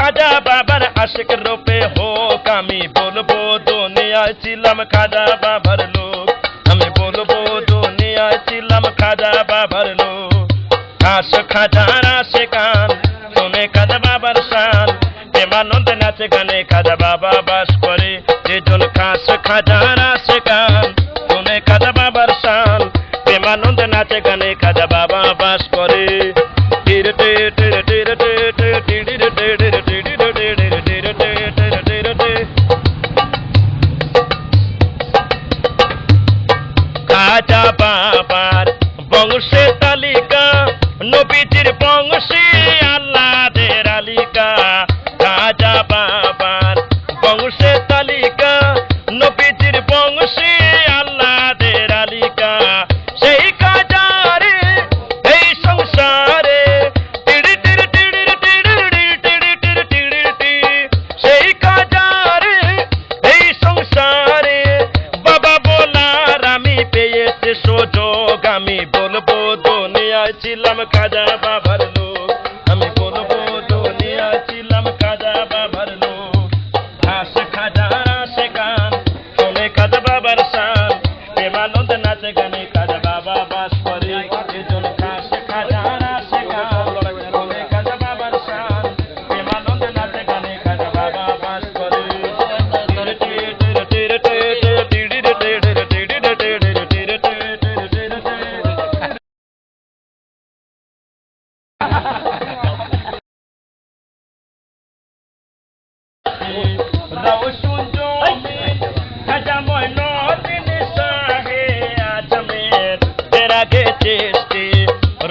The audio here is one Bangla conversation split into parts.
খাজা বাবার আশিক রূপে হোক আমি বলবো দুনিয়ায় ছিলাম খাজা বাবার লোক আমি বলবো দুনিয়ায় ছিলাম খাজা বাবার লোক আশ খাজার আশিকান শুনে খাজা বাবার শান প্রেমানন্দে নাচে গানে খাজা বাবা বাস করে যেজন খাস খাজার আশিকান শুনে খাজা বাবার শান প্রেমানন্দে নাচে গানে খাজা বাবা বাস করে খাজা বাবার বংশের তালিকা নবীজির বংশে আল্লাহদের আলিকা খাজা বাবার বংশের তালিকা নবীজির বংশে আল্লাহদের আলিকা সেই খাজারে এই সংসারে সেই খাজারে এই সংসারে বাবা বলার আমি পেয়েছি সুযোগ আমি বলবো দুনিয়ায় ছিলাম খাজা বাবার লোক আমি বলবো দুনিয়ায় ছিলাম খাজা বাবার লোক ঘাস খাজা রাশে গান শুনে খাজা বাবার শান প্রেমানন্দ নাচে গানে খাজা বাবা বাস করে এজন ঘাস খাজা রাশে গান শুনে খাজা বাবার শান প্রেমানন্দ নাচে গানে খাজা বাবা বাস করে রওশন জমিন খাজা মঈনুদ্দিন শাহে আজমের তেরা গে চেষ্টি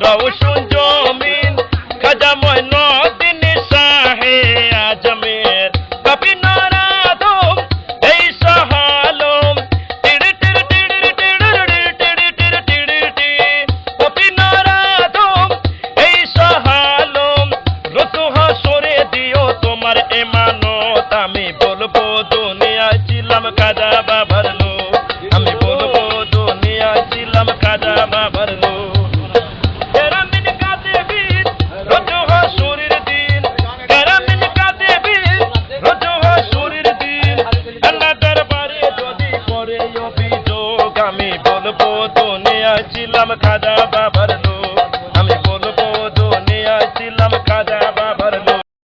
রওশন জমিন খাজা মঈনুদ্দিন শাহে আজমের কবি নারাদম এই সহালম কবি নারাদম এই সহালম রসুহা সরে দিও তোমার এমানত আমি বলবো দুনিয়ায় ছিলাম খাজা বাবার লোক আমি বলবো দুনিয়ায় ছিলাম খাজা বাবার লোক কেরামিন কাদেবীর রজহ সুরির দিন কেরামিন কাদেবীর রজহ সুরির দিন আল্লাহ দরবারে যদি করে অভিযোগ আমি বলবো দুনিয়ায় ছিলাম খাজা